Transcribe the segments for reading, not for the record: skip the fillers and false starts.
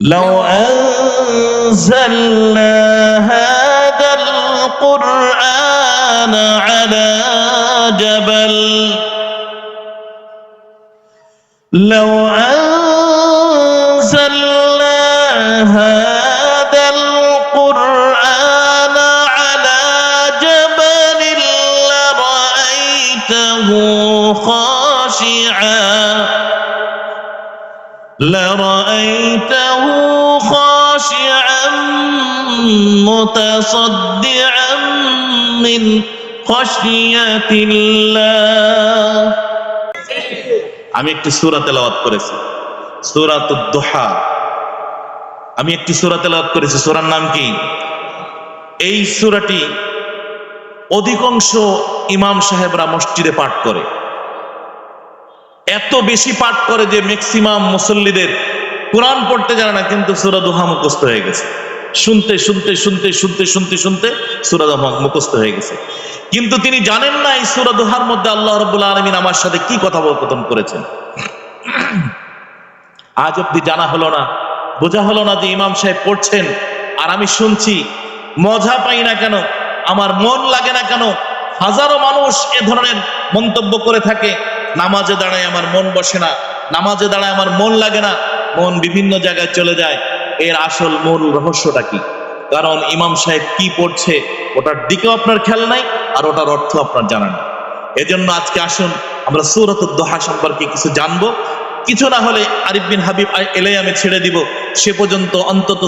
لو أنزلنا هذا القرآن على جبل لو أنزلنا هذا القرآن على جبل لرأيته خاشعا متصدعا من خشية الله। আমি একটি সূরা তেলাওয়াত করেছি, সূরাতুদ দুহা। আমি একটি সূরা তেলাওয়াত করেছি, সূরার নাম কি? এই সূরাটি অধিকাংশ ইমাম সাহেবরা মসজিদে পাঠ করে, এত বেশি পাঠ করে যে ম্যাক্সিমাম মুসল্লিদের কোরআন পড়তে জানে না, কিন্তু সূরা দুহা মুখস্থ হয়ে গেছে। শুনতে শুনতে শুনতে শুনতে শুনতে শুনতে সূরা দুহা মুখস্থ হয়ে গেছে, কিন্তু তিনি জানেন না এই সূরা দুহার মধ্যে আল্লাহ রাব্বুল আলামিন আমার সাথে কি কথোপকথন করেছেন। আজ অব্দি জানা হলো না, বোঝা হলো না যে ইমাম সাহেব পড়ছেন আর আমি শুনছি। মজা পাই না কেন, আমার মন লাগে না কেন? হাজারো মানুষ এ ধরনের মন্তব্য করে থাকে, নামাজে দাঁড়ায় আমার মন বসে না, নামাজে দাঁড়ায় আমার মন লাগে না, মন বিভিন্ন জায়গায় চলে যায়। এর আসল মূল রহস্যটা কি? কারণ ইমাম সাহেব কি পড়ছে ওটার দিকেও আপনার খেয়াল নাই, আর ওটার অর্থ আপনার জানা নেই। এজন্য আজকে আসুন আমরা সূরাতুদ দুহা সম্পর্কে কিছু জানবো। কিছু না হলে আরিফ বিন হাবিব এলে আমি ছেড়ে দিব, সে পর্যন্ত অন্তত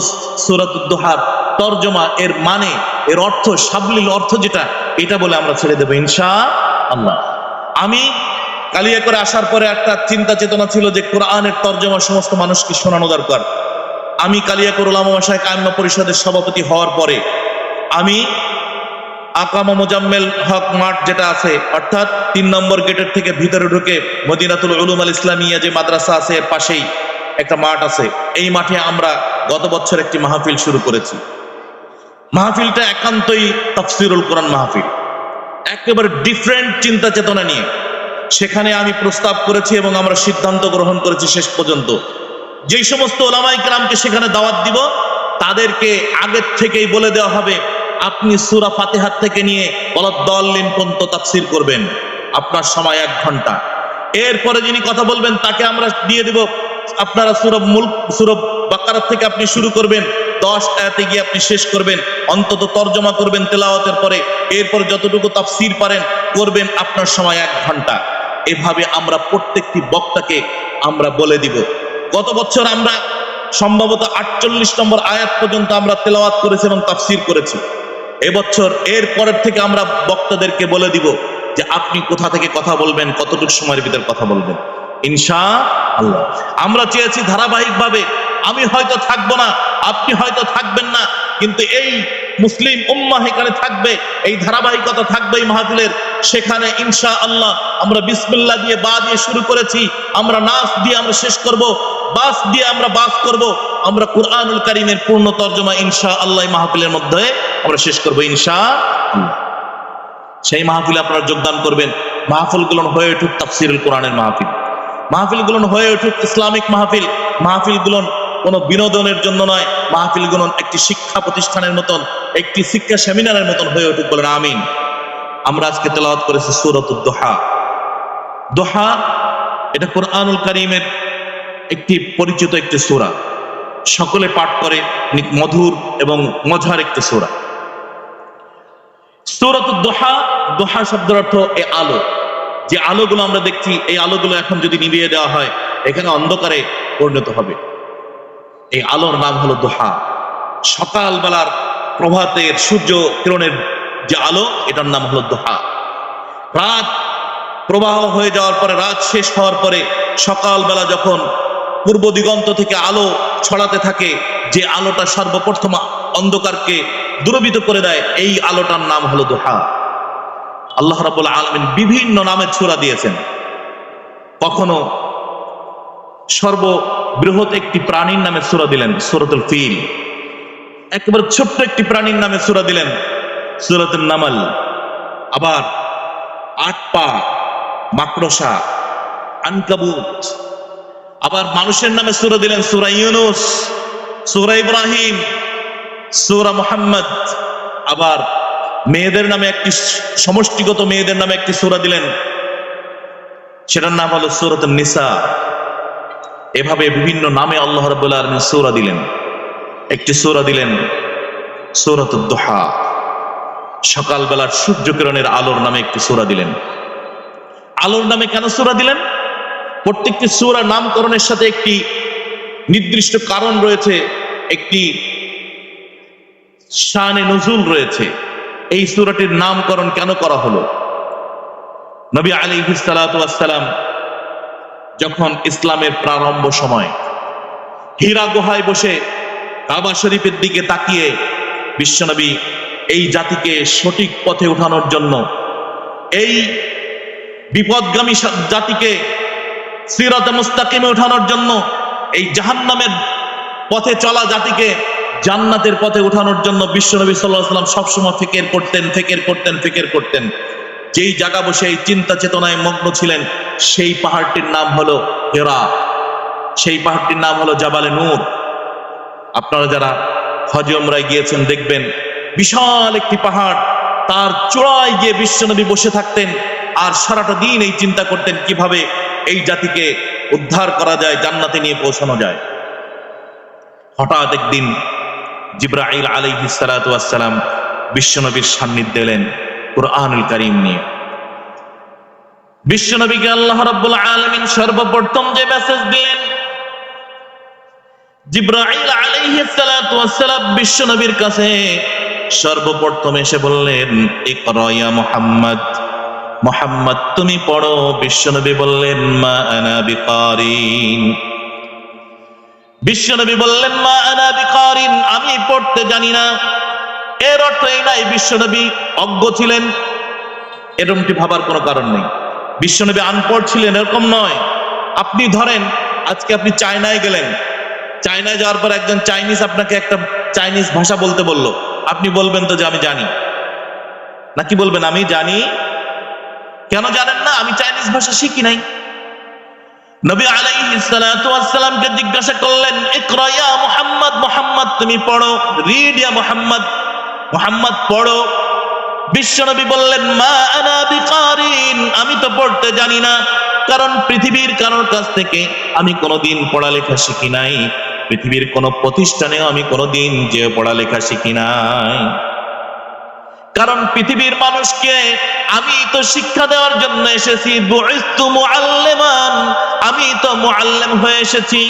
সূরাতুদ দুহার তরজমা, এর মানে, এর অর্থ, সাবলীল অর্থ যেটা, এটা বলে আমরা ছেড়ে দেবো ইনশাআল্লাহ। আমি কালিয়া করে আসার পরে একটা চিন্তা চেতনা ছিল যে কোরআনের তরজমা সমস্ত মানুষকে শোনানো দরকার। আমি কালিয়াকৈর উলামা মাশায়েখ আইম্মা পরিষদের সভাপতি হওয়ার পরে আমি আকামা মোজাম্মেল হক মাঠ যেটা আছে, অর্থাৎ ৩ নম্বর গেটের থেকে ভিতরে ঢুকে মদিনাতুল উলুম আল ইসলামিয়া যে মাদ্রাসা আছে এর পাশেই একটা মাঠ আছে, এই মাঠে আমরা গত বছর একটি মাহফিল শুরু করেছি। মাহফিলটা একান্তই তাফসীরুল কোরআন মাহফিল, একেবারে ডিফারেন্ট চিন্তা চেতনা নিয়ে। সেখানে আমি প্রস্তাব করেছি এবং আমরা সিদ্ধান্ত গ্রহণ করেছি শেষ পর্যন্ত যেই সমস্ত উলামায়ে কেরামকে সেখানে দাওয়াত দিব, তাদেরকে আগের থেকেই বলে দেওয়া হবে আপনি সূরা ফাতিহা থেকে নিয়ে ওয়ালাদ-দাল্লিন পর্যন্ত তাফসীর করবেন, আপনার সময় 1 ঘন্টা। এরপরে যিনি কথা বলবেন তাকে আমরা দিয়ে দিব আপনারা সূরা মুলক, সূরা বাকারা থেকে আপনি শুরু করবেন, 10 আয়াতে গিয়ে আপনি শেষ করবেন, অন্তত তরজমা করবেন তেলাওয়াতের পরে, এরপর যতটুকু তাফসীর পারেন করবেন, আপনার সময় 1 ঘন্টা। এভাবে আমরা প্রত্যেকটি বক্তাকে আমরা বলে দিব। গত বছর আমরা সম্ভবত 48 নম্বর আয়াত পর্যন্ত আমরা তেলাওয়াত করেছি এবং তাফসীর করেছি। এবছর এর পরের থেকে আমরা বক্তাদেরকে বলে দিব যে আপনি কোথা থেকে কথা বলবেন, কতটুকু সময়ের ভিতর কথা বলবেন ইনশাআল্লাহ। আমরা চেয়েছি ধারাবাহিকভাবে, আমি হয়তো থাকবো না, আপনি হয়তো থাকবেন না, কিন্তু এই মুসলিম উম্মাহ এখানে থাকবে, এই ধারাবাহিকতা থাকবে এই মাহফিলের। সেখানে ইনশাআল্লাহ আমরা বিসমিল্লাহ দিয়ে বা দিয়ে শুরু করেছি, আমরা নাস দিয়ে আমরা শেষ করব, বাস দিয়ে আমরা বাস করব। আমরা কুরআনুল কারীমের পূর্ণ তরজমা ইনশাআল্লাহ মাহফিলের মধ্যে আমরা শেষ করব ইনশাআল্লাহ। সেই মাহফিলে আপনারা যোগদান করবেন। মাহফিলগুলো হয়ে উঠুক তাফসীরুল কোরআনের মাহফিল, মাহফিলগুলো হয়ে উঠুক ইসলামিক মাহফিল। মাহফিলগুলো কোনো বিনোদনের জন্য নয়, মাহফিলগুলো একটি শিক্ষা প্রতিষ্ঠানের মতন, একটি শিক্ষা সেমিনারের মতন হয়ে উঠুক, বলেন আমিন। আমরা আজকে তেলাওয়াত করেছি সূরাতুদ দুহা। দুহা এটা কোরআনুল কারীমের একটি পরিচিত একটি সূরা, সকলে পাঠ করে, মধুর এবং মজার একটি সূরা। সূরাতুদ দুহা, দুহা শব্দের অর্থ এই আলো। যে আলোগুলো আমরা দেখছি, এই আলোগুলো এখন যদি নিভিয়ে দেওয়া হয় এখানে অন্ধকারে পরিণত হবে। এই আলোর নাম হলো দুহা। সকালবেলার প্রভাতের সূর্য কিরণের যে আলো, এটার নাম হলো দুহা। রাত প্রবাহ হয়ে যাওয়ার পরে, রাত শেষ হওয়ার পরে সকালবেলা যখন পূর্ব দিগন্ত থেকে আলো ছড়াতে থাকে, যে আলোটা সর্বপ্রথম অন্ধকারকে দূরীভূত করে দেয়, এই আলোটার নাম হলো দুহা। আল্লাহ রাব্বুল আলামিন বিভিন্ন নামের সূরা দিয়েছেন। কখনো সর্ববৃহৎ একটি প্রাণীর নামে সূরা দিলেন, সূরাতুল ফিল। একেবারে ছোট্ট একটি প্রাণীর নামে সূরা দিলেন, সূরাতুন নামল। আবার 8 পা মাকড়সা, আনকাবুত। আবার মানুষের নামে সূরা দিলেন, সূরা ইউনূস। সূরা ইব্রাহিম, সূরা মুহাম্মদ। আবার মেয়েদের নামে একটি সমষ্টিগত মেয়েদের নামে একটি সূরা দিলেন, সেটার নাম হলো সূরাতুন নিসা। এভাবে বিভিন্ন নামে আল্লাহ রাব্বুল আলামিন সূরা দিলেন। একটি সূরা দিলেন সূরাতুদ দুহা, সকালবেলার সূর্যকিরণের আলোর নামে একটি সূরা দিলেন। আলোর নামে কেন সূরা দিলেন? প্রত্যেকটি সূরা নামকরণের সাথে একটি নির্দিষ্ট কারণ রয়েছে, একটি শানে নুজুল রয়েছে। এই সূরাটির নামকরণ কেন করা হলো? নবী আলাইহিস সালাতু ওয়াস সালাম যখন ইসলামের প্রারম্ভ সময় হীরা গুহায় বসে কাবা শরীফের দিকে তাকিয়ে বিশ্বনবী এই জাতিকে সঠিক পথে উঠানোর জন্য, এই বিপদগামী জাতিকে সিরাতে মুস্তাকিমে উঠানোর জন্য, এই জাহান্নামের পথে চলা জাতিকে জান্নাতের পথে উঠানোর জন্য বিশ্বনবী সাল্লাল্লাহু আলাইহি ওয়াসাল্লাম সবসময় ফিকির করতেন। যেই জায়গা বসে এই চিন্তা চেতনায় মগ্ন ছিলেন, সেই পাহাড়টির নাম হলো হিরা, সেই পাহাড়টির নাম হলো জাবালে নূর। আপনারা যারা হজ উমরায় গিয়েছেন দেখবেন বিশাল একটি পাহাড়, তার চূড়ায় গিয়ে বিশ্বনবী বসে থাকতেন আর সারাটা দিন এই চিন্তা করতেন কিভাবে এই জাতিকে উদ্ধার করা যায়, জান্নাতে নিয়ে পৌঁছানো যায়। হঠাৎ একদিন জিবরাইল আলাইহিস সালাতু ওয়াস সালাম বিশ্বনবীর সান্নিধ্যে এলেন কুরআনুল কারীম নিয়ে। বিশ্বনবীকে আল্লাহ রাব্বুল আলামিন সর্বপ্রথম যে মেসেজ দিলেন, জিবরাইল আলাইহিস সালাতু ওয়াস সালাম বিশ্বনবীর কাছে সর্বপ্রথম এসে বললেন, ইকরা ইয়া মুহাম্মদ, মুহাম্মদ তুমি পড়ো। বিশ্বনবী বললেন, মা আনা বিকারিন। বিশ্বনবী বললেন, মা আনা বিকারিন, আমি পড়তে জানি না। এর অর্থ এই নাই বিশ্বনবী অজ্ঞ ছিলেন, এরকমটি ভাবার কোনো কারণ নেই। বিশ্বনবী আনপড় ছিলেন এরকম নয়। আপনি ধরেন আজকে আপনি চায়নায় গেলেন, চায়নায় যাওয়ার পর একজন চাইনিজ আপনাকে একটা চাইনিজ ভাষা বলতে বলল, আপনি বলবেন তো যে আমি জানি, নাকি বলবেন আমি জানি? কেন জানেন না? আমি চাইনিজ ভাষা শিখি নাই। নবী আলাইহিস সালাতু ওয়াস সালামকে জিজ্ঞাসা করলেন, ইকরা ইয়া মুহাম্মদ, মুহাম্মদ তুমি পড়ো, রিড ইয়া মুহাম্মদ, মুহাম্মদ পড়ো। বিশ্বনবী বললেন, মা আনা বিকারিন, আমি তো পড়তে জানি না, কারণ পৃথিবীর কারোর কাছ থেকে আমি কোনোদিন পড়ালেখা শিখি নাই, পৃথিবীর কোন প্রতিষ্ঠানেও আমি কোনোদিন যে পড়ালেখা শিখি নাই। কারণ পৃথিবীর মানুষকে আমি তো শিক্ষা দেওয়ার জন্য এসেছি, বুইস্তু মুআল্লিমান, আমি তো মুআল্লিম হয়ে এসেছি,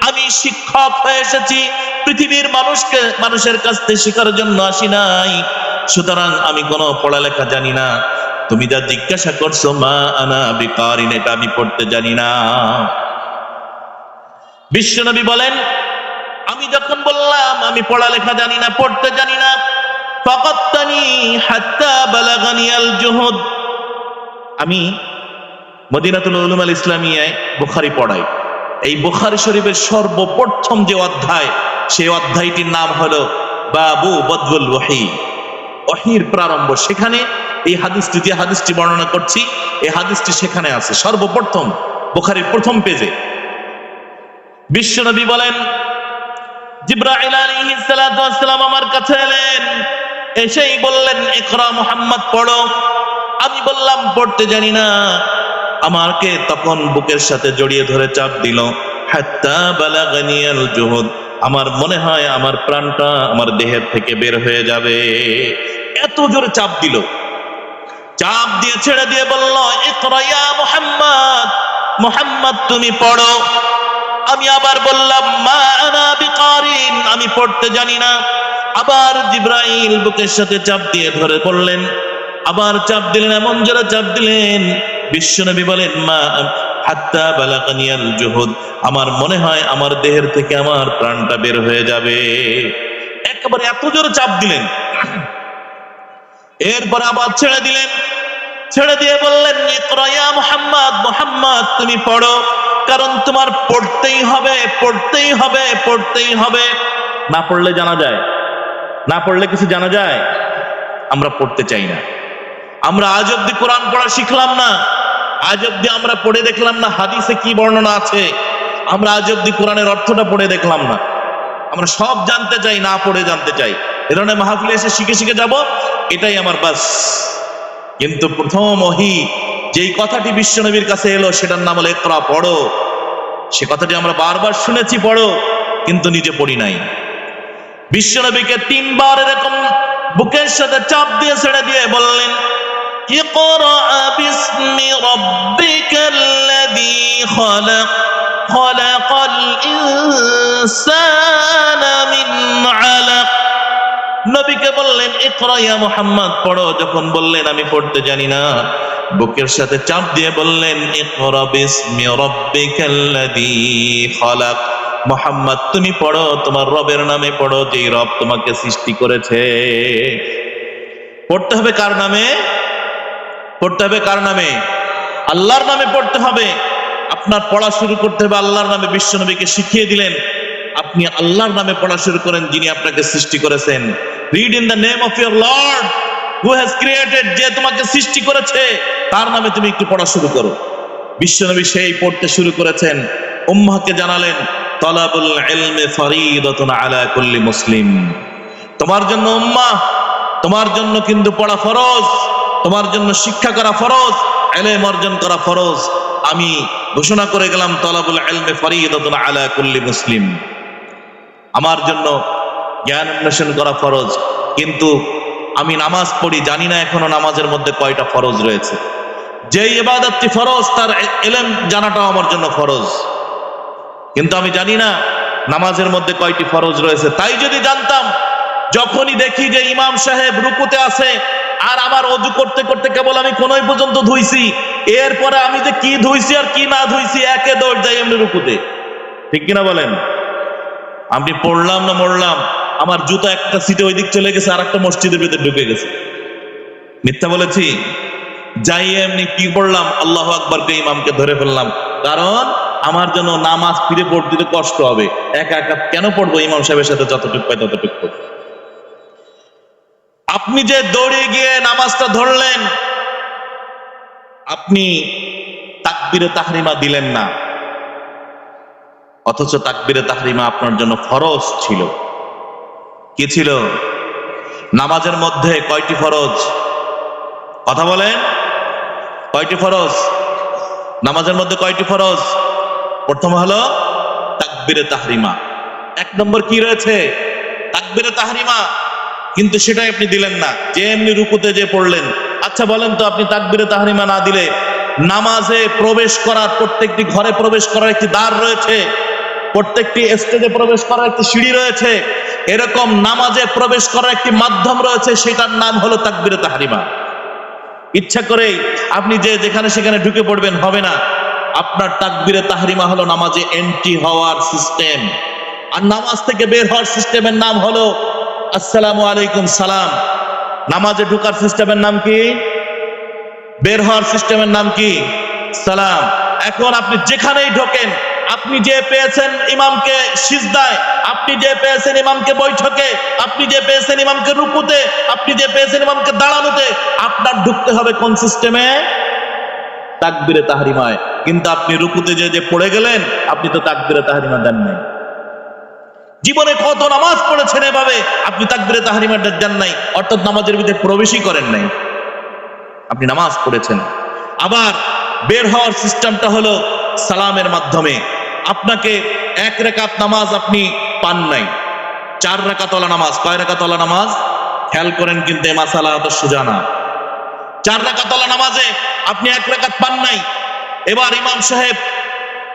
আমি শিক্ষক হয়ে এসেছি। পৃথিবীর মানুষের কাছ থেকে শেখার জন্য আসি নাই, সুতরাং আমি কোনো পড়ালেখা জানি না। তুমি যা জিজ্ঞাসা করছো মা আনা বিকারিন, এটা আমি পড়তে জানি না। বিশ্বনবী বলেন, আমি যখন বললাম আমি পড়ালেখা জানি না, পড়তে জানি না, ফাকাত্তানি হাত্তা বালাগানি আল জুহুদ, আমি মদিনাতুল উলুম আল ইসলামিয়ায় বুখারী পড়াই। এই বুখারী শরীফের সর্বপ্রথম যে অধ্যায়, সেই অধ্যায়টির নাম হলো বাবু বদউল ওয়াহি, ওয়াহির প্রারম্ভ। সেখানে এই হাদিসটি, যে হাদিসটি বর্ণনা করছি, এই হাদিসটি সেখানে আছে সর্বপ্রথম বুখারীর প্রথম পেজে। বিশ্বনবী বলেন, জিবরাইল আলাইহিস সালাতু ওয়াস সালাম আমার কাছে এলেন, এসেই বললেন, ইকরা মুহাম্মদ পড়ো। আমি বললাম পড়তে জানি না। আমাকে তখন বুকের সাথে জড়িয়ে ধরে চাপ দিল, হাত্তা বালাগানি আল জুহুদ, আমার মনে হয় আমার প্রাণটা আমার দেহের থেকে বের হয়ে যাবে, এত জোরে চাপ দিল। চাপ দিয়ে ছেড়ে দিয়ে বলল, ইকরা ইয়া মুহাম্মদ, মুহাম্মদ তুমি পড়ো। আমি আবার বললাম, মা আনা বিকারিন, আমি পড়তে জানি না। আবার জিবরাইল বুকের সাথে চাপ দিয়ে ধরে পড়লেন, আবার চাপ দিলেন, এমন জোরে চাপ দিলেন, বিশ্বনবী বলেন, মা হাত্তা বালাগানি আল জুহুদ, আমার মনে হয় আমার দেহের থেকে আমার প্রাণটা বের হয়ে যাবে। একেবারে এত জোরে চাপ দিলেন। এরপর আবার ছেড়ে দিলেন, ছেড়ে দিয়ে বললেন, ইকরা ইয়া মুহাম্মদ, মুহাম্মদ তুমি পড়ো, কারণ তোমার পড়তেই হবে, পড়তেই হবে, পড়তেই হবে। না পড়লে জানা যায়? না পড়লে কিছু জানা যায়? আমরা পড়তে চাই না। আমরা আজ অব্দি কোরআন পড়া শিখলাম না, আজ অব্দি আমরা পড়ে দেখলাম না হাদিসে কি বর্ণনা আছে, আমরা আজ অব্দি কোরআনের অর্থটা পড়ে দেখলাম না। আমরা সব জানতে চাই, না পড়ে জানতে চাই। এ ধরনের মাহফিলে এসে শিখে শিখে যাব, এটাই আমার বাস। কিন্তু প্রথম ওহী যেই কথাটি বিশ্বনবীর কাছে এলো সেটার নাম হলো ইকরা, পড়ো। সে কথাটি আমরা বারবার শুনেছি, পড়ো, কিন্তু নিজে পড়ি নাই। বিশ্বনবীকে 3 বার এরকম বুকের সাথে চাপ দিয়ে ছেড়ে দিয়ে বললেন, ইকরা বিসমি রাব্বিকাল্লাযী খালাক, খালাকাল ইনসানা মিন আলাক। নবীকে বললেন ইকরা ইয়া মুহাম্মদ, পড়ো। যখন বললেন আমি পড়তে জানি না, বুকের সাথে চাপ দিয়ে বললেন ইকরা বিসমি রাব্বিকাল্লাযী খালাক, মুহাম্মদ তুমি পড়ো, তোমার রবের নামে পড়ো, যেই রব তোমাকে সৃষ্টি করেছে। পড়তে হবে কার নামে? পড়তে হবে কার নামে? আল্লাহর নামে পড়তে হবে। আপনার পড়া শুরু করতে হবে আল্লাহর নামে। বিশ্বনবীকে শিখিয়ে দিলেন আপনি আল্লাহর নামে পড়া শুরু করেন, যিনি আপনাকে সৃষ্টি করেছেন। Read in the name of your Lord who has created, যে তোমাকে সৃষ্টি করেছে তার নামে তুমি একটু পড়া শুরু করো। বিশ্বনবী সেই পড়তে শুরু করেছেন। উম্মাহকে জানালেন তালাবুল ইলমি ফরিদাতুন আলা কুল্লি মুসলিম। তোমার জন্য উম্মাহ, তোমার জন্য কিন্তু পড়া ফরজ, তোমার জন্য শিক্ষা করা ফরজ, ইলম অর্জন করা ফরজ। আমি ঘোষণা করে গেলাম তালাবুল ইলমি ফরিদাতুন আলা কুল্লি মুসলিম। আমার জন্য জ্ঞান অন্বেষণ করা ফরজ, কিন্তু আমি নামাজ পড়ি, জানি না এখনো নামাজের মধ্যে কয়টা ফরজ রয়েছে। যেই ইবাদতটি ফরজ তার ইলম জানাটাও আমার জন্য ফরজ, কিন্তু আমি জানি না নামাজের মধ্যে কয়টি ফরজ রয়েছে। তাই যদি জানতাম, যখনই দেখি যে ইমাম সাহেব রুকুতে আছে আর আমার ওযু করতে করতে কেবল আমি কোনই পর্যন্ত ধুইছি, এরপরে আমি যে কি ধুইছি আর কি না ধুইছি একে দৌড় যাই এমনি রুকুতে, ঠিক কিনা বলেন? আমি পড়লাম না মরলাম, আমার জুতা একটা সিটে ওই দিক চলে গেছে, আর একটা মসজিদের ভিতরে ঢুকে গেছে। মিথ্যা বলেছি? যাই এমনি কি পড়লাম, আল্লাহু আকবার কে ইমামকে ধরে ফেললাম, কারণ আমার জন্য নামাজ ফিরে পড়তে কষ্ট হবে। একা একা কেন পড়বো? ইমাম সাহেবের সাথে যতটুকু পাই ততটুকু পড়বো। আপনি যে দৌড়ে গিয়ে নামাজটা ধরলেন, আপনি তাকবীরে তাহরিমা দিলেন না, অথচ তাকবীরে তাহরিমা আপনার জন্য ফরজ ছিল। কি ছিল? নামাজের মধ্যে কয়টি ফরজ? কথা বলেন, কয়টি ফরজ? নামাজের মধ্যে কয়টি ফরজ? প্রথম হলো তাকবীরে তাহরিমা। 1 নম্বর কি রয়েছে? তাকবীরে তাহরিমা, কিন্তু সেটাই আপনি দিলেন না, যে এমনি রুকুতে যে পড়লেন। আচ্ছা বলেন তো, আপনি তাকবীরে তাহরিমা না দিলে নামাজে প্রবেশ করার, প্রত্যেকটি ঘরে প্রবেশ করার একটি দ্বার রয়েছে, প্রত্যেকটি স্টেজে প্রবেশ করার একটি সিঁড়ি রয়েছে, এরকম নামাজে প্রবেশ করার একটি মাধ্যম রয়েছে, সেটার নাম হলো তাকবীরে তাহরিমা। ইচ্ছা করেই আপনি যে যেখানে সেখানে ঢুকে পড়বেন, হবে না। আপনার তাকবীরে তাহরিমা হলো নামাজে এন্ট্রি হওয়ার সিস্টেম, আর নামাজ থেকে বের হওয়ার সিস্টেমের নাম হলো আসসালামু আলাইকুম সালাম। নামাজে ঢোকার সিস্টেমের নাম কি? বের হওয়ার সিস্টেমের নাম কি? সালাম। এখন আপনি যেখানেই ঢোকেন, আপনি যে পেয়েছেন ইমামকে সিজদায়, আপনি যে পেয়েছেন ইমামকে বৈঠকে, আপনি যে পেয়েছেন ইমামকে রুকুতে, আপনি যে পেয়েছেন ইমামকে দাঁড়ানোতে, আপনার ঢুকতে হবে কোন সিস্টেমে? তাকবীরে তাহরিমায়। কিন্তু আপনি রুকুতে যে পড়ে গেলেন, আপনি তো তাকবীরে তাহরিমা দেন নাই। জীবনে কত নামাজ পড়েছেন এভাবে, আপনি তাকবীরে তাহরিমা দেন নাই, অর্থাৎ নামাজের ভিতরে প্রবেশই করেন নাই। আপনি নামাজ পড়েছেন। আবার বের হওয়ার সিস্টেমটা হলো সালামের মাধ্যমে। আপনাকে 1 রাকাত নামাজ আপনি পান নাই, 4 রাকাত ওয়ালা নামাজ। কয় রাকাত ওয়ালা নামাজ? খেয়াল করেন, কিন্তু এই মাসালা এত সোজা না। 4 রাকাত ওয়ালা নামাজে আপনি 1 রাকাত পান নাই। এবার ইমাম সাহেব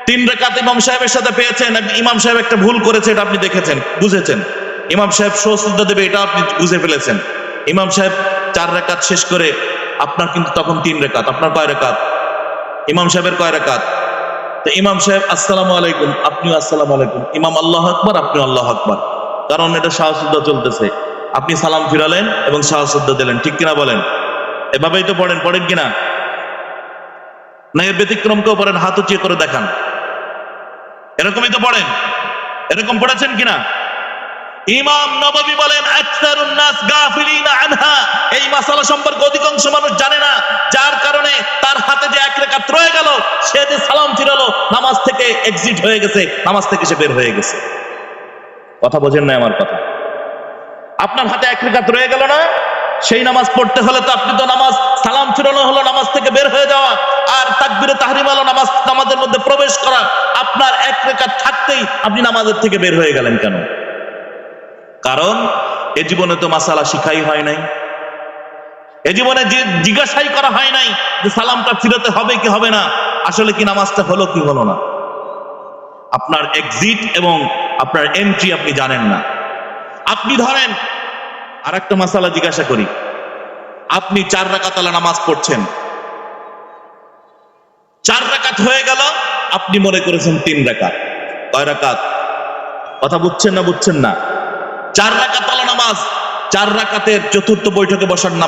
3 রাকাত ইমাম সাহেবের সাথে পেয়েছেন, ইমাম সাহেব একটা ভুল করেছে, এটা আপনি দেখেছেন, বুঝেছেন। ইমাম সাহেব সুজদা দেবে, এটা আপনি বুঝে ফেলেছেন। ইমাম সাহেব 4 রাকাত শেষ করে, আপনার কিন্তু তখন 3 রাকাত। আপনার কয় রাকাত? ইমাম সাহেবের কয় রাকাত? তো ইমাম সাহেব আসসালামু আলাইকুম, আপনিও আসসালামু আলাইকুম। ইমাম আল্লাহু আকবার, আপনিও আল্লাহু আকবার, কারণ এটা শাহসুদ্দা চলতেছে। আপনি সালাম ফিরালেন এবং শাহসুদ্দা দিলেন, ঠিক কিনা বলেন? এভাবেই তো পড়েন, পড়েন কিনা? না এর ব্যতিক্রম কেউ পড়েন? হাত উঁচিয়ে করে দেখান। এরকমই তো পড়েন, এরকম পড়েছেন কিনা? ইমাম নববী বলেন আকসারুন নাস গাফিলিনা আনহা, এই মাসালা সম্পর্কে অধিকাংশ মানুষ জানে না, যার কারণে তার হাতে যে 1 রাকাত রয়ে গেল, সে যে সালাম ফিরালো, নামাজ থেকে এক্সিট হয়ে গেছে, নামাজ থেকে সে বের হয়ে গেছে। কথা বোঝেন না আমার কথা? আপনার হাতে এক রাকাত রয়ে গেল না, সেই নামাজ পড়তে হলে তো আপনি তো নামাজ সালাম ফিরানো হলো নামাজ থেকে বের হয়ে যাওয়া, আর তাকবীরে তাহরিম আলো নামাজের মধ্যে প্রবেশ করা, আপনার এক রাকাত থাকতেই আপনি নামাজের থেকে বের হয়ে গেলেন কেন? কারণ এ জীবনে তো মাসালা শিখাই হয় নাই, এ জীবনে জিজ্ঞাসাই করা হয় নাই যে সালামটা ফিরাতে হবে কি হবে না, আসলে কি নামাজটা হলো কি হলো না। আপনার এক্সিট এবং আপনার এন্ট্রি আপনি জানেন না। আপনি ধরেন আর একটা মাসালা জিজ্ঞাসা করি, আপনি 4 রাকাত নামাজ পড়ছেন, 4 রাকাত হয়ে গেল, আপনি মনে করেছেন 3 রাকাত। কয় রাকাত? কথা বুঝছেন না বুঝছেন না? 4 রাকাত নামাজ, 4 রাকাতের চতুর্থ বৈঠকে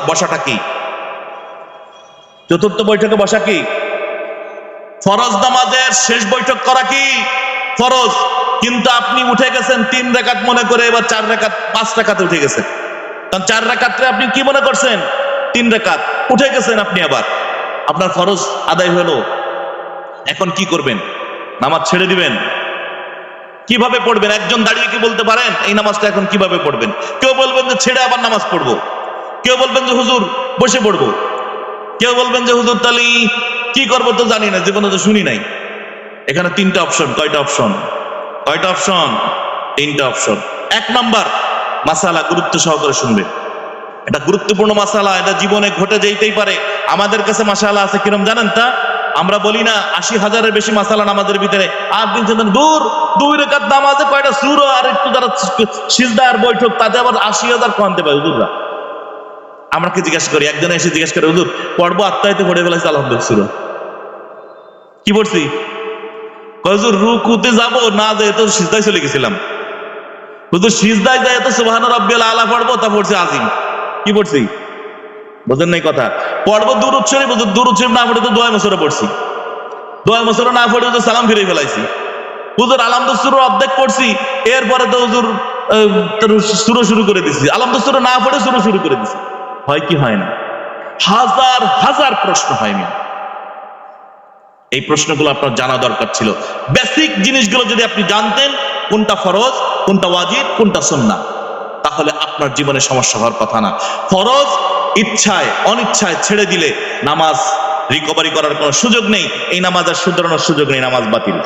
বসাটা কি? চতুর্থ বৈঠকে বসা কি? ফরজ নামাজের শেষ বৈঠক করা কি ফরজ, কিন্তু আপনি উঠে গেছেন 3 রাকাত মনে করে, এবার 4 রাকাত 5 রাকাতে উঠে গেছেন। কারণ 4 রাকাতে আপনি কি মনে করছেন? 3 রাকাত উঠে গেছেন আপনি, আবার আপনার ফরজ আদায় হলো। এখন কি করবেন? নামাজ ছেড়ে দিবেন? কিভাবে পড়বেন? একজন দাঁড়িয়ে কি বলতে পারেন এই নামাজটা এখন কিভাবে পড়বেন? কেউ বলবেন যে ছেড়ে আবার নামাজ পড়বো, কেউ বলবেন যে হুজুর বসে পড়বো, কেউ বলবেন যে হুজুর তাহলে কি করবো তো জানি না, জীবনে তো শুনি নাই। এখানে 3টা অপশন। কয়টা অপশন? কয়টা অপশন? 3টা অপশন। 1 নাম্বার মাসালা, গুরুত্ব সহকারে শুনবে, এটা গুরুত্বপূর্ণ মাসালা, এটা জীবনে ঘটে যেতেই পারে। আমাদের কাছে মাসালা আছে কিরম জানেন? তা আমরা বলি না 80,000-এর বেশি মাসালা নামাজের ভিতরে, আর দিন দূর 2 রাকাত নামাজে কয়টা সূরা আর একটু যারা সিজদা আর বৈঠক, তাতে আবার 80,000 কোয়ান্তে পায় হুজুররা। আমরা কি জিজ্ঞাসা করি, একজন এসে জিজ্ঞাসা করে হুজুর পড়বো, আত্মাইতে পড়ে ফেলাইছে আলহামদুলিল্লাহ, কি পড়ছি? হুজুর রুকুতে যাবো না, যায় তো সিজদায় চলে গেছিলাম। হুজুর সিজদায় যায় তো সুবহান রাব্বিয়াল আলা পড়বো, তা পড়ছি আজিম। কি পড়ছি? বোঝেন নাই কথা? পড়বো দুরূদ শরীফ, হুজুর দুরূদ শরীফ না পড়ে তো দোয়া মাসুরা পড়ছি, দোয়া মাসুরা না পড়ে তো সালাম ফিরে ফেলাইছি। হুজুর আলহামদুলিল্লাহ অর্ধেক পড়ছি, এরপরে তো হুজুর সূরা শুরু করে দিছি, আলহামদুলিল্লাহ না পড়ে সূরা শুরু করে দিছি। হয় কি হয় না? হাজার হাজার প্রশ্ন হয় না? এই প্রশ্নগুলো আপনার জানা দরকার ছিল। বেসিক জিনিসগুলো যদি আপনি জানতেন, কোনটা ফরজ, কোনটা ওয়াজিব, কোনটা সুন্নাহ, তাহলে আপনার জীবনে সমস্যা হওয়ার কথা না। ফরজ ইচ্ছায় অনিচ্ছায় ছেড়ে দিলে নামাজ রিকভারি করার কোনো সুযোগ নেই, এই নামাজ আর শুধরানোর সুযোগ নেই, নামাজ বাতিল।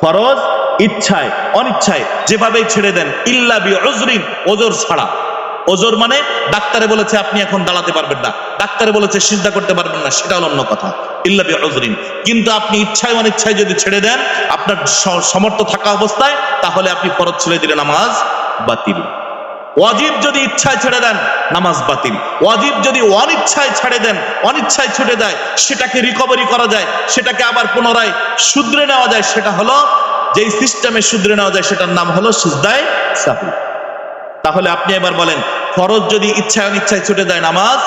ফরজ ইচ্ছায় অনিচ্ছায় যেভাবেই ছেড়ে দেন, ইল্লা বিউযরিন, ওজর ছাড়া। ওজর মানে ডাক্তারে বলেছে আপনি এখন দাঁড়াতে পারবেন না, ডাক্তারে বলেছে সিজদা করতে পারবেন না, সেটা হলো অন্য কথা, ইল্লা বিউযরিন। কিন্তু আপনি ইচ্ছায় অনিচ্ছায় যদি ছেড়ে দেন আপনার সমর্থ থাকা অবস্থায়, তাহলে আপনি ফরজ ছেড়ে দিলে নামাজ বাতিল। ওয়াজিব যদি ইচ্ছায় ছেড়ে দেন নামাজ বাতিল। ওয়াজিব যদি অনিচ্ছায় ছেড়ে দেন, অনিচ্ছায় ছুটে দেয়, সেটাকে রিকভারি করা যায়, সেটাকে আবার পুনরায় শুধরে নেওয়া যায়, সেটা হলো যেই সিস্টেমে শুধরে নেওয়া যায় সেটার নাম হলো সিজদায়ে সাহু। তাহলে আপনি এবার বলেন, ফরজ যদি ইচ্ছায় অনিচ্ছায় ছুটে দেয় নামাজ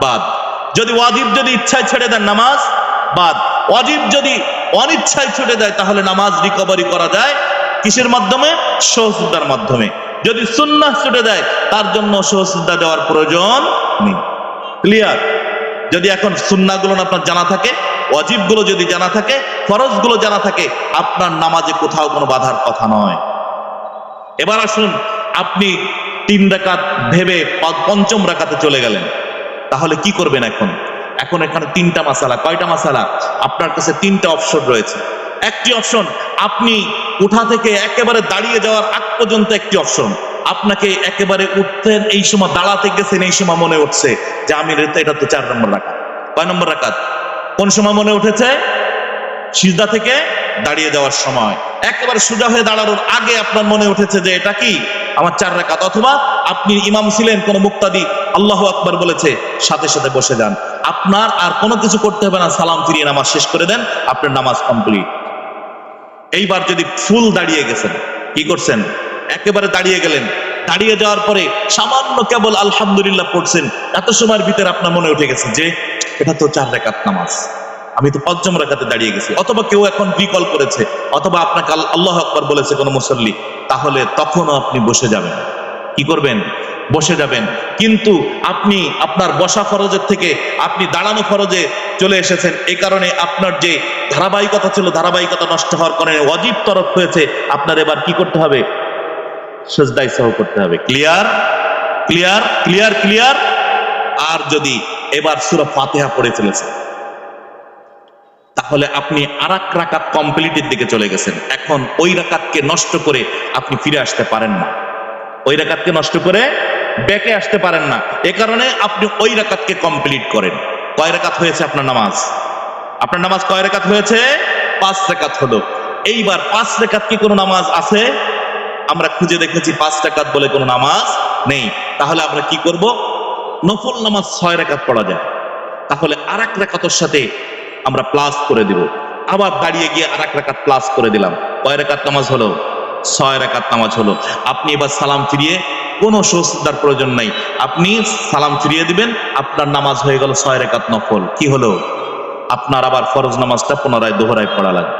বাদ, যদি ওয়াজিব যদি ইচ্ছায় ছেড়ে দেন নামাজ বাদ। ওয়াজিব যদি অনিচ্ছায় ছুটে দেয় তাহলে নামাজ রিকভারি করা যায় কিসের মাধ্যমে? সহজদার মাধ্যমে। যদি সুন্নাহ ছুটে দেয় তার জন্য সহজদা দেওয়ার প্রয়োজন নেই। ক্লিয়ার? যদি এখন সুন্নাহগুলো আপনার জানা থাকে, ওয়াজিবগুলো যদি জানা থাকে, ফরজগুলো জানা থাকে, আপনার নামাজে কোথাও কোনো বাধার কথা নয়। এবার আসুন, আপনি 3 রাকাত ভেবে 5ম রাকাতে চলে গেলেন, তাহলে কি করবেন এখন? এখন এখানে 3টা মাসালা। কয়টা মাসালা? আপনার কাছে 3টা অপশন রয়েছে। একটি অপশন, আপনি উঠা থেকে একেবারে দাঁড়িয়ে যাওয়ার আগ পর্যন্ত একটি অপশন। আপনাকে একেবারে উঠতেন, এই সময় দাঁড়াতে গেছেন, এই সময় মনে উঠছে যে আমি এটা তো 4 নম্বর রাকাত। কয় নম্বর রাকাত? কোন সময় মনে উঠেছে? সিজদা থেকে দাঁড়িয়ে যাওয়ার সময়। একেবারে সোজা হয়ে দাঁড়ানোর আগে আপনার মনে উঠেছে যে এটা কি আমার 4 রাকাত। অথবা আপনি ইমাম ছিলেন, কোন মুক্তাদি আল্লাহু আকবার বলেছে, সাথে সাথে বসে যান, আপনার আর কোনো কিছু করতে হবে না, সালাম ফিরিয়ে নামাজ শেষ করে দেন, আপনার নামাজ কমপ্লিট। এইবার যদি ফুল দাঁড়িয়ে গেছেন, কি করছেন? একেবারে দাঁড়িয়ে গেলেন, দাঁড়িয়ে যাওয়ার পরে সামান্য কেবল আলহামদুলিল্লাহ পড়ছেন, এত সময়ের ভিতরে আপনার মনে উঠে গেছে যে এটা তো 4 রাকাত নামাজ, আমি তো 5ম রাকাতে দাঁড়িয়ে গেছি। অথবা কেউ এখন বিকল করেছে, অথবা আপনাকে আল্লাহু আকবার বলেছে কোনো মুসল্লি, তাহলে তখনও আপনি বসে যাবেন। কি করবেন? বসে যাবেন। কিন্তু আপনি আপনার বসা ফরজের থেকে আপনি দাঁড়ানো ফরজে চলে এসেছেন, এই কারণে আপনার যে ধারাবাহিকতা ছিল, ধারাবাহিকতা নষ্ট হওয়ার কারণে ওয়াজিব তরফ হয়েছে। আপনার এবার কি করতে হবে? সিজদায় সাহু করতে হবে। Clear clear clear clear. আর যদি এবার সূরা ফাতিহা পড়ে ফেলেছেন, তাহলে আপনি আরেক রাকাত কমপ্লিটের দিকে চলে গেছেন। এখন ওই রাকাতকে নষ্ট করে আপনি ফিরে আসতে পারেন না, ওই রাকাতকে নষ্ট করে ব্যাকে আসতে পারেন না। এ কারণে আপনি ওই রাকাতকে কমপ্লিট করেন। কয় রাকাত হয়েছে আপনার নামাজ? আপনার নামাজ কয় রাকাত হয়েছে? 5 রাকাত হলো। এইবার 5 রাকাত কি কোনো নামাজ আছে? আমরা খুঁজে দেখেছি 5 রাকাত বলে কোনো নামাজ নেই। তাহলে আমরা কি করব? নফল নামাজ 6 রাকাত পড়া যায়, তাহলে আরেক রাকাতের সাথে আমরা প্লাস করে দিব। আবার দাঁড়িয়ে গিয়ে আরেক রাকাত প্লাস করে দিলাম। কয় রাকাত নামাজ হলো? 6 রাকাত নামাজ হলো। আপনি এবার সালাম ফিরিয়ে, কোনো সুজদার প্রয়োজন নাই, আপনি সালাম ফিরিয়ে দিবেন, আপনার নামাজ হয়ে গেল 6 রাকাত নফল। কি হলো? আপনার আবার ফরজ নামাজটা পুনরায় দোহরায় পড়া লাগবে।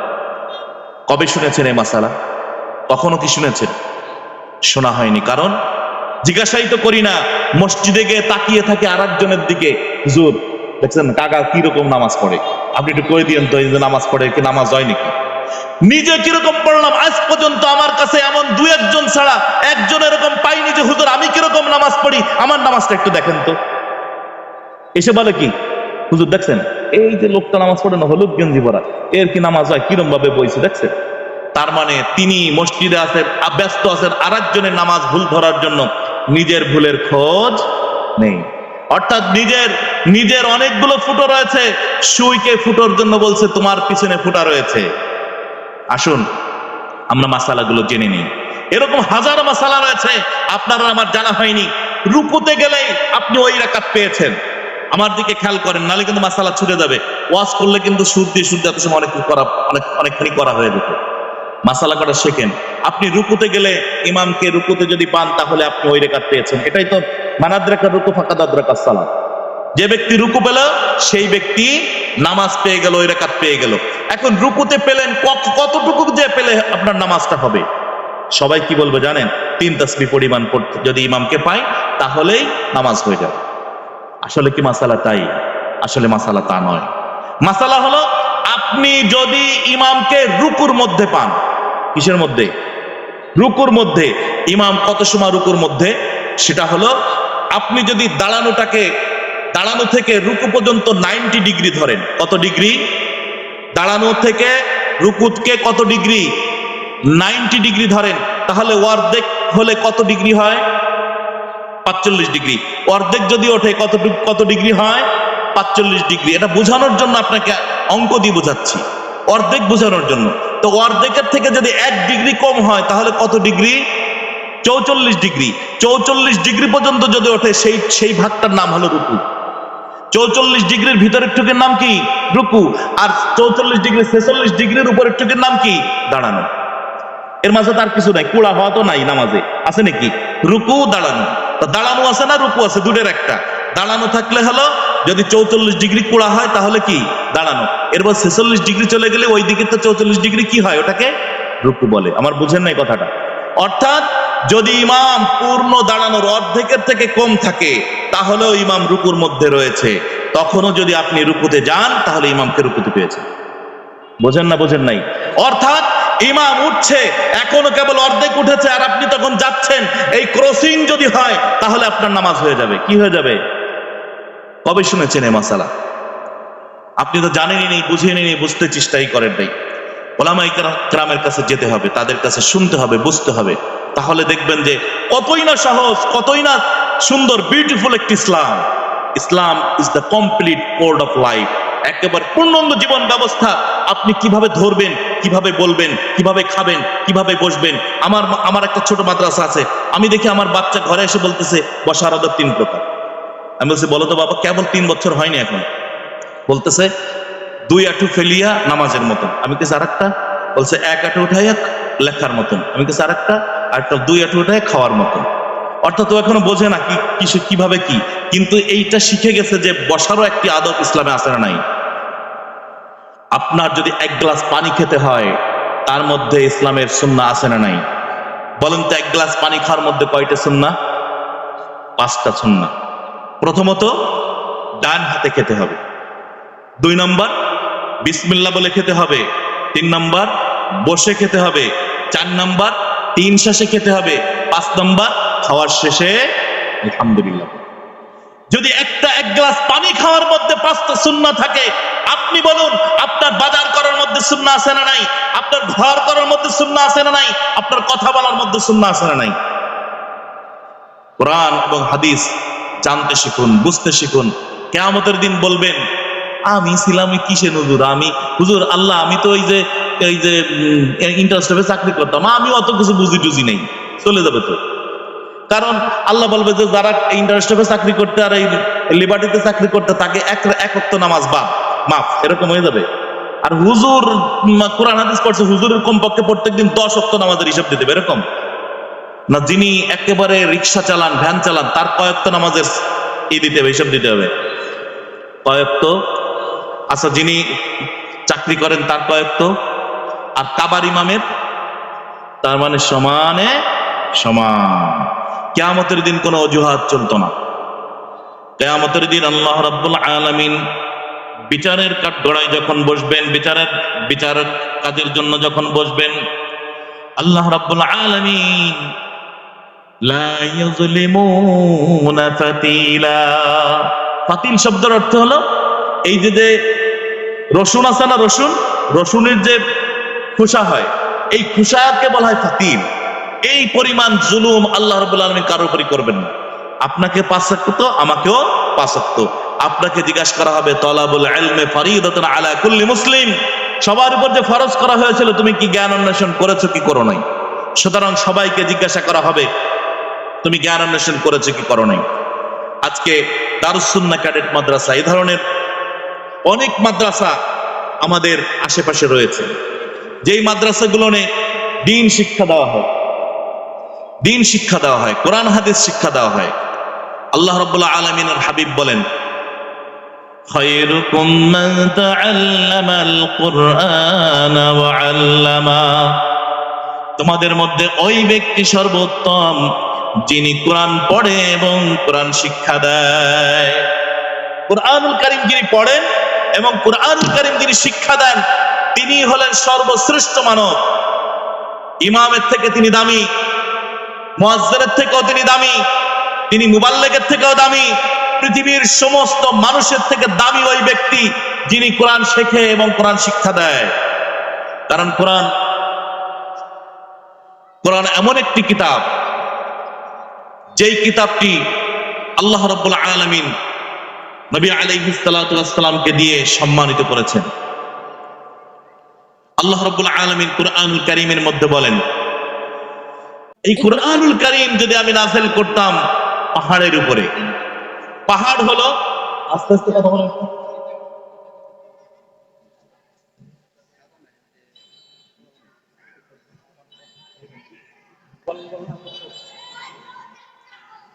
কবে শুনেছেন এই মাসালা? কখনো কি শুনেছেন? শোনা হয়নি। কারণ জিজ্ঞাসাই তো করি না, মসজিদে গিয়ে তাকিয়ে থাকে আর একজনের দিকে, হুজুর দেখছেন কাকা কিরকম নামাজ পড়ে, আপনি একটু করে দিয়েন তো, এই যে নামাজ পড়ে কি নামাজ হয় নাকি? নিজে কিরকম পড়লাম আজ পর্যন্ত আমার কাছে এমন 2-1 জন ছাড়া একজন এরকম পাইনি যে হুজুর আমি কিরকম নামাজ পড়ি, আমার নামাজটা একটু দেখেন তো। এসে বলে কি, হুজুর দেখছেন এই যে লোকটা নামাজ পড়ে না, হলুদ গেঞ্জি পরা, এর কি নামাজ হয়, কিরম ভাবে বইছে দেখছেন? তার মানে তিনি মসজিদে আছেন, ব্যস্ত আছেন আর একজনের নামাজ ভুল ধরার জন্য, নিজের ভুলের খোঁজ নেই। অর্থাৎ নিজের অনেকগুলো ফুটো রয়েছে, সুইকে ফুটোর জন্য বলছে তোমার পিছনে ফুটা রয়েছে। আসুন আমরা মাসালাগুলো জেনে নিই। এরকম হাজার মাসালা রয়েছে আপনার আমার জানা হয়নি। রুকুতে গেলেই আপনি ওই রাকাত পেয়েছেন, আমার দিকে খেয়াল করেন, নালে কিন্তু মাসালা ছুটে যাবে। ওয়াজ করলে কিন্তু সুর দিয়ে এত সময় অনেকখানি করা হয়ে যেত। মাসালা করা শেখেন। আপনি রুকুতে গেলে ইমামকে রুকুতে যদি পান, তাহলে আপনি ওই রাকাত পেয়েছেন। এটাই তো মানাদ্রাকা রুকু ফাকাদ আদ্রাকা সালাত। যে ব্যক্তি রুকু পেল সেই ব্যক্তি নামাজ পেয়ে গেল, ওই রাকাত পেয়ে গেল। এখন রুকুতে পেলেন, কতটুকু যে পেলে আপনার নামাজটা হবে? সবাই কি বলবে জানেন? 3 তাসবিহ পরিমাণ পড়তে যদি ইমামকে পাই, তাহলেই নামাজ হয়ে যাবে। আসলে কি মাসালা তাই? আসলে মাসালা তা নয়। মাসালা হলো, আপনি যদি ইমামকে রুকুর মধ্যে পান। কিসের মধ্যে? রুকুর মধ্যে। ইমাম কত সময় রুকুর মধ্যে? সেটা হলো, আপনি যদি দাঁড়ানো থেকে রুকু পর্যন্ত 90 ডিগ্রি ধরেন। কত ডিগ্রি? দাঁড়ানো থেকে রুকুতকে কত ডিগ্রি? 90 ডিগ্রি ধরেন, তাহলে অর্ধেক হলে কত ডিগ্রি হয়? 45 ডিগ্রি। অর্ধেক যদি ওঠে কত ডিগ্রি হয়? 45 ডিগ্রি। এটা বোঝানোর জন্য আপনাকে অঙ্ক দিয়ে বোঝাচ্ছি, অর্ধেক বোঝানোর জন্য। তো অর্ধেকের থেকে যদি 1 ডিগ্রি কম হয়, তাহলে কত ডিগ্রি? 44 ডিগ্রি। 44 ডিগ্রি পর্যন্ত যদি ওঠে, সেই ভাগটার নাম হলো রুকু। 44 ডিগ্রির ভিতরের টুকের নাম কি? রুকু। আর 44 ডিগ্রি 46 ডিগ্রির উপরের টুকের নাম কি? দাঁড়ানো। এর মাঝে তার কিছু নাই, কুড়া হওয়া তো নাই নামাজে, আছে নাকি? রুকু দাঁড়ানো। তো দাঁড়ানো আছে না রুকু আছে? দুটোর একটা। দাঁড়ানো থাকলে হলো, যদি 44 ডিগ্রি কুড়া হয় তাহলে কি? দাঁড়ানো। এরপর 46 ডিগ্রি চলে গেলে ওই দিকে তো 44 ডিগ্রি কি হয়? ওটাকে রুকু বলে। আমার বুঝেন নাই কথাটা? অর্থাৎ যদি ইমাম পূর্ণ দাঁড়ানোর অর্ধেকের থেকে কম থাকে, তাহলেও ইমাম রুকুর মধ্যে রয়েছে। তখনও যদি আপনি রুকুতে যান, তাহলে ইমামকে রুকুতে পেয়েছেন। বোঝেন না? বোঝেন নাই? অর্থাৎ ইমাম উঠছে, এখনো কেবল অর্ধেক উঠেছে, আর আপনি তখন যাচ্ছেন, এই ক্রসিং যদি হয়, তাহলে আপনার নামাজ হয়ে যাবে। কি হয়ে যাবে? কবে শুনেছেন এই মাসালা? আপনি তো জানেনই নেই, বুঝেনি নেই, বুঝতে চেষ্টাই করেন নাই। ওলামায়ে কেরামের কাছে যেতে হবে, তাদের কাছে শুনতে হবে, বুঝতে হবে। তাহলে দেখবেন যে কতই না সহজ, কতই না সুন্দর, বিউটিফুল একটি ইসলাম। Islam is the complete code of life. একেবারে পূর্ণাঙ্গ জীবন ব্যবস্থা। আপনি কিভাবে ধরবেন, কিভাবে বলবেন, কিভাবে খাবেন, কিভাবে বসবেন। আমার একটা ছোট মাদ্রাসা আছে, আমি দেখি আমার বাচ্চা ঘরে এসে বলতেছে বসার আদব 3 প্রকার। আমি বলছি বলো তো বাবা, কেবল 3 বছর হয়নি এখন। বলতেছে 2 আঁটু ফেলিয়া নামাজের মতন। আমি কিছু আরেকটা বলছে 1 আঁটু উঠাইয়া লেখার মতন। আমি কিছু আরেকটা 2 আঁটু উঠাইয়া খাওয়ার মতন। অর্থাৎ ও এখনো বোঝে না কিভাবে কি, কিন্তু এইটা শিখে গেছে যে বসারও একটি আদব ইসলামে আছে না নাই। আপনার যদি 1 গ্লাস পানি খেতে হয়, তার মধ্যে ইসলামের সুন্নাহ আছে না নাই? বলেন তো, 1 গ্লাস পানি খাওয়ার মধ্যে কয়টা সুন্নাহ? 5টা সুন্নাহ। প্রথমত ডান হাতে খেতে হবে। 2 নম্বর বিসমিল্লাহ বলে খেতে হবে। 3 নম্বর বসে খেতে হবে। 4 নম্বর 3 শ্বাসে খেতে হবে। 5 নম্বর খাওয়ার শেষে আলহামদুলিল্লাহ। যদি এক গ্লাস পানি খাওয়ার মধ্যে 5টা সুন্নাহ থাকে, আপনি বলুন আপনার বাজার করার মধ্যে সুন্নাহ আছে না নাই? আপনার ঘর করার মধ্যে সুন্নাহ আছে না নাই? আপনার কথা বলার মধ্যে সুন্নাহ আছে না নাই? কোরআন এবং হাদিস জানতে শিখুন, বুঝতে শিখুন। কিয়ামতের দিন বলবেন আমি ছিলাম কিসে হুজুর আল্লাহ, আমি তো এই যে ইন্টারস্টেপে চাকরি করতাম, আমি অত কিছু বুঝি টুজি নেই, চলে যাবে তো। কারণ আল্লাহ বলবে যে যারা ইন্টারস্টেপে চাকরি করতে আর এই লিবার্টিতে চাকরি করতে, তাকে এক ওয়াক্ত নামাজ মাফ, এরকম হয়ে যাবে। আর হুজুর কোরআন হাদিস পড়ছে, হুজুরের কমপক্ষে প্রত্যেকদিন 10 ওয়াক্ত নামাজের হিসাব দিতে হবে, এরকম না। যিনি একেবারে রিক্সা চালান, ভ্যান চালান, তার কয়েকটা নামাজের দিতে হবে, হিসাব দিতে হবে কয়েকত। আচ্ছা, যিনি চাকরি করেন তার কয়েকত, আর কাবার ইমামের, তার মানে সমানে সমান। কিয়ামতের দিন কোনো অজুহাত চলতো না। কিয়ামতের দিন আল্লাহ রাব্বুল আলামিন বিচারের কাঠগড়ায় যখন বসবেন, বিচারের কাজের জন্য যখন বসবেন, আল্লাহ রাব্বুল আলামিন লা ইউযলিমুনা ফাতিলা। ফাতিল শব্দের অর্থ হলো এই যে রসুন আছে না, রসুনের যে খোসা হয়, এই খোসাকে বলা হয় ফাতিল। এই পরিমাণ জুলুম আল্লাহ রাব্বুল আলামিন কারোর উপরই করবেন না। আপনাকে 5 ওয়াক্ত, আমাকেও 5 ওয়াক্ত। আপনাকে জিজ্ঞাসা করা হবে তলাবুল ইলমি ফরিদাতুন আলা কুল্লি মুসলিম, সবার উপর যে ফরজ করা হয়েছিল তুমি কি জ্ঞান অন্বেষণ করেছো কি করো নাই? সুতরাং সবাইকে জিজ্ঞাসা করা হবে তুমি জ্ঞান অন্বেষণ করেছো কি করো নাই। আজকে দারুস সুন্নাহ ক্যাডেট মাদ্রাসা, এই ধরনের অনেক মাদ্রাসা আমাদের আশেপাশে রয়েছে, যেই মাদ্রাসাগুলোনে দ্বীন শিক্ষা দেওয়া হয়, দ্বীন শিক্ষা দেওয়া হয়, কোরআন হাদিস শিক্ষা দেওয়া হয়। আল্লাহ রাব্বুল আলামিনের হাবিব বলেন খায়রুকুম মান তাআল্লামাল কুরআন ওয়া আল্লামা, তোমাদের মধ্যে ওই ব্যক্তি সর্বোত্তম যিনি কোরআন পড়ে এবং কোরআন শিক্ষা দেয়। কোরআনুল কারীম যিনি পড়েন এবং কোরআনুল কারীম যিনি শিক্ষা দেন, তিনি হলেন সর্বশ্রেষ্ঠ মানব। ইমামের থেকে তিনি দামি, মুয়াজ্জিনের থেকেও তিনি দামি, তিনি মুবাল্লিগের থেকেও দামি। পৃথিবীর সমস্ত মানুষের থেকে দামি ওই ব্যক্তি যিনি কোরআন শেখে এবং কোরআন শিক্ষা দেয়। কারণ কোরআন এমন একটি কিতাব, যেই কিতাবটি আল্লাহ রাব্বুল আলামিন নবী আলাইহিস সালাতু ওয়াস সালামকে দিয়ে সম্মানিত করেছেন। আল্লাহ রাব্বুল আলামিন কোরআনুল কারীমের মধ্যে বলেন, এই কোরআনুল কারীম যদি আমি নাযিল করতাম পাহাড়ের উপরে, পাহাড় হলো, আস্তে আস্তে কথা বলেন,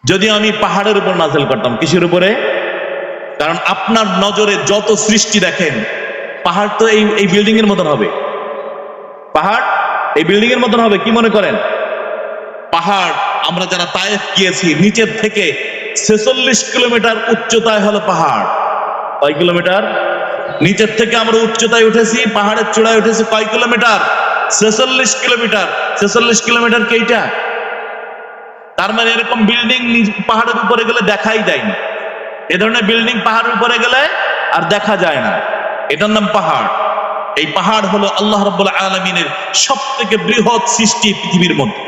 যদি আমি পাহাড়ের উপর নাযিল করতাম, কিসের উপরে? কারণ আপনার নজরে যত সৃষ্টি দেখেন, পাহাড় তো এই বিল্ডিং এর মতন হবে, পাহাড় এই বিল্ডিং এর মতন হবে। কি মনে করেন? পাহাড়, আমরা যারা তায়েফ গিয়েছি, নিচের থেকে 46 কিলোমিটার উচ্চতায় হলো পাহাড়। কয় কিলোমিটার? নিচের থেকে আমরা উচ্চতায় উঠেছি, পাহাড়ের চূড়ায় উঠেছি কয় কিলোমিটার? 46 কিলোমিটার। 46 কিলোমিটার কেইটা? তার মানে এরকম বিল্ডিং পাহাড়ের উপরে গেলে দেখাই যায় না। এ ধরনের বিল্ডিং পাহাড়ের উপরে গেলে আর দেখা যায় না, এটার নাম পাহাড়। এই পাহাড় হলো আল্লাহ রাব্বুল আলামিনের সবথেকে বৃহৎ সৃষ্টি পৃথিবীর মধ্যে।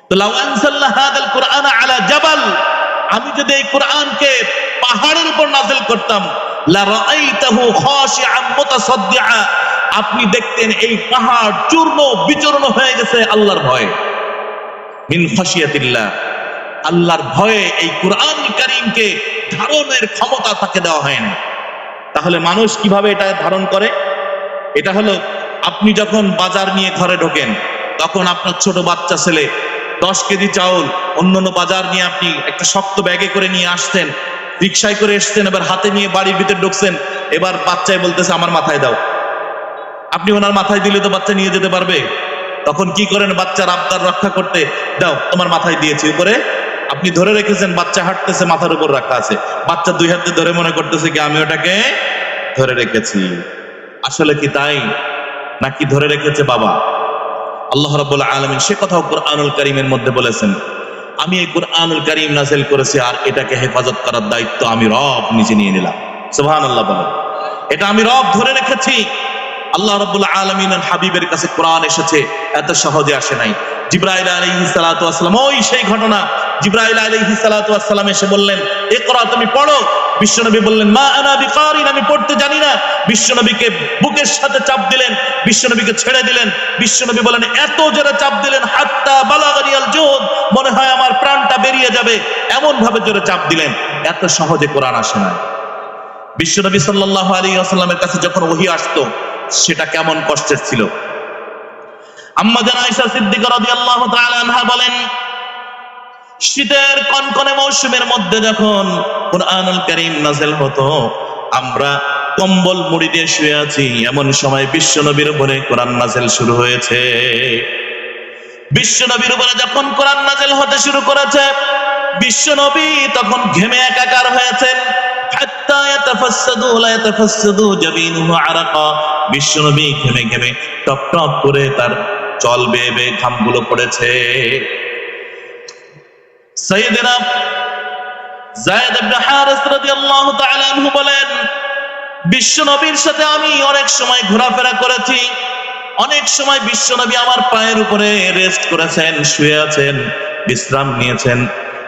তো লাউ আনজালনা হাদাল কুরআনা আলা জাবাল, আমি যদি এই কোরআনকে পাহাড়ের উপর নাযিল করতাম, লা রাআইতাহু খাশিআন মুতাসাদ্দিআ, আপনি দেখতেন এই পাহাড় চূর্ণ বিচূর্ণ হয়ে গেছে আল্লাহর ভয়ে। মিন খাশিয়াতিল্লাহ, আল্লাহর ভয়ে এই কোরআন কারীমকে ধারণের ক্ষমতা তাকে দেওয়া হয় না। তাহলে মানুষ কিভাবে এটা ধারণ করে? এটা হলো, আপনি যখন বাজার নিয়ে ঘরে ঢোকেন, তখন আপনার ছোট বাচ্চা ছেলে 10 কেজি চাউল অন্যান্য বাজার নিয়ে আপনি একটা শক্ত ব্যাগে করে নিয়ে আসছেন, রিকশায় করে এসছেন, এবার হাতে নিয়ে বাড়ির ভিতরে ঢুকছেন, এবার বাচ্চায় বলতেছে আমার মাথায় দাও। আপনি ওনার মাথায় দিলে তো বাচ্চা নিয়ে যেতে পারবে। তখন কি করেন? বাচ্চার আবদার রক্ষা করতে, দাও তোমার মাথায় দিয়েছি। উপরে আপনি ধরে রেখেছেন, বাচ্চা হাঁটতেছে, মাথার উপর রাখা আছে, বাচ্চা 2 হাতে ধরে মনে করতেছে কি আমি ওটাকে ধরে রেখেছি। আসলে কি তাই? নাকি ধরে রেখেছে বাবা? আল্লাহ রাব্বুল আলামিন সে কথাও কুরআনুল কারীমের মধ্যে বলেছেন, আমি এই কুরআনুল কারীম নাযিল করেছি আর এটাকে হেফাজত করার দায়িত্ব আমি রব নিজে নিয়ে নিলাম। সুবহানাল্লাহ বলেন। এটা আমি রব ধরে রেখেছি। আল্লাহ রাব্বুল আলামিনের হাবিবের কাছে কোরআন এসেছে, এত সহজে আসে নাই। জিবরাইল আলাইহিস সালাতু ওয়াস সালাম, ওই সেই ঘটনা, জিবরাইল আলাইহিস সালাতু ওয়াস সালাম এসে বললেন, ইকরা, তুমি পড়ো। বিশ্বনবী বললেন, মা আনা বিকারিন, আমি পড়তে জানি না। বিশ্বনবীকে বুকের সাথে চাপ দিলেন, বিশ্বনবীকে ছেড়ে দিলেন। বিশ্বনবী বলেন, এত জোরে চাপ দিলেন, হাত্তা বালাগানিয়াল জুদ, মনে হয় আমার প্রাণটা বেরিয়ে যাবে, এমন ভাবে জোরে চাপ দিলেন। এত সহজে কোরআন আসে না। বিশ্বনবী সাল্লাল্লাহু আলাইহি ওয়াসাল্লামের কাছে যখন ওহী আসতো, সেটা কেমন কষ্টের ছিল। আম্মা জান আয়েশা সিদ্দিকা রাদিয়াল্লাহু তাআলা আনহা বলেন, শীতের কনকনে মৌসুমের মধ্যে যখন কুরআনুল কারীম নাযিল হতো, আমরা কম্বল মুড়ি দিয়ে শুয়ে আছি, এমন সময় বিশ্বনবীর উপরে কোরআন নাযিল শুরু হয়েছে। বিশ্বনবীর উপরে যখন কোরআন নাযিল হতে শুরু করেছে, বিশ্বনবী তখন ঘেমে একাকার হয়েছেন। হাত্তা ইয়াতাফাসসাদু লা ইয়াতাফাসসাদু জাবিনুহু আরাকা, বিশ্বনবী ঘেমে ঘেমে টপ টপ করে তার চল বেয়ে বেয়ে ঘামগুলো পড়েছে। সাইয়েদনা যায়েদ ইবনে হারিস রাদিয়াল্লাহু তাআলা আনহু বলেন, বিশ্বনবীর সাথে আমি অনেক সময় ঘোরাফেরা করেছি, অনেক সময় বিশ্বনবী আমার পায়ের উপরে রেস্ট করেছেন, শুয়ে আছেন, বিশ্রাম নিয়েছেন।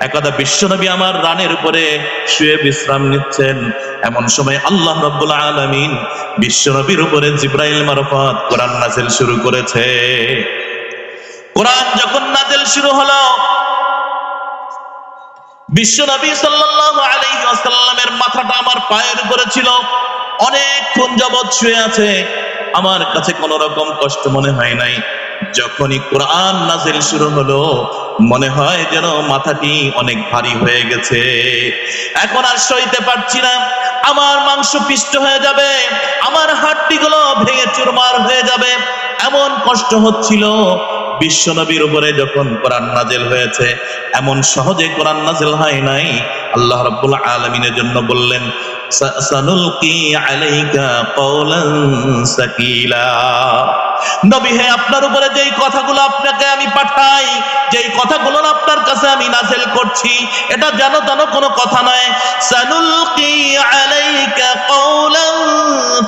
একদা বিশ্বনবী আমার রানের উপরে শুয়ে বিশ্রাম নিচ্ছেন, এমন সময় আল্লাহ রাব্বুল আলামিন বিশ্বনবীর উপরে জিবরাইল মারফত কোরআন নাযিল শুরু করেছে। কোরআন যখন নাযিল শুরু হলো, বিশ্বনবী সাল্লাল্লাহু আলাইহি ওয়াসাল্লামের মাথাটা আমার পায়ের উপরে ছিল, অনেকক্ষণ যাবৎ শুয়ে আছে, আমার কাছে কোনো রকম কষ্ট মনে হয় নাই। যখনই কোরআন নাযিল শুরু হলো, মনে হয় যেন মাথাটি অনেক ভারী হয়ে গেছে, এখন আর সইতে পারছি না, আমার মাংস পিষ্ট হয়ে যাবে, আমার হাড্ডিগুলো ভেঙে চুরমার হয়ে যাবে, এমন কষ্ট হচ্ছিল। বিশ্বনবীর উপরে যখন কোরআন নাযিল হয়েছে, এমন সহজে কোরআন নাযিল হয় নাই। আল্লাহ রাব্বুল আলামিনের জন্য বললেন, সানুলকি আলাইকা কওলান সাকিলা, নবী হে, আপনার উপরে যেই কথাগুলো আপনাকে আমি পাঠাই, যেই কথাগুলো আপনার কাছে আমি নাযিল করছি, এটা জানো জানো কোনো কথা নয়। সানুলকি আলাইকা কওলান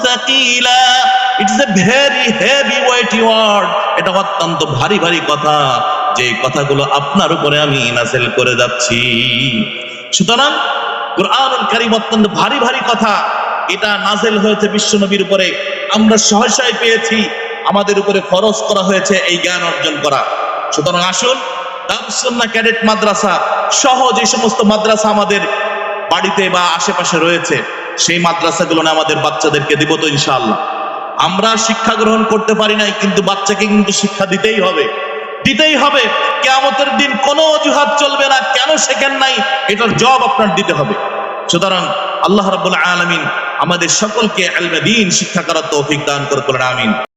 সাকিলা, it is a very heavy weighty word, এটা অত্যন্ত ভারী ভারী কথা, যে কথাগুলো আপনার উপরে আমি নাযিল করে যাচ্ছি। সুতরাং কুরআনুল কারীম অত্যন্ত ভারী ভারী কথা, এটা নাযিল হয়েছে বিশ্বনবীর উপরে, আমরা সহসায় পেয়েছি, আমাদের উপরে ফরজ করা হয়েছে এই জ্ঞান অর্জন করা। সুতরাং আসুন, দারুস সুন্নাহ ক্যাডেট মাদ্রাসা সহ যে সমস্ত মাদ্রাসা আমাদের বাড়িতে বা আশেপাশে রয়েছে, সেই মাদ্রাসাগুলো আমাদের বাচ্চাদেরকে দিব তো ইনশাআল্লাহ। আমরা শিক্ষা গ্রহণ করতে পারি নাই, কিন্তু বাচ্চাকে কিন্তু শিক্ষা দিতেই হবে, দিতেই হবে। কিয়ামতের দিন কোনো অজুহাত চলবে না, কেন শেখেন নাই, এটার জবাব আপনার দিতে হবে। সুতরাং আল্লাহ রাব্বুল আলামিন আমাদের সকলকে ইলমে দ্বীন শিক্ষা করার তৌফিক দান করুন, আমিন।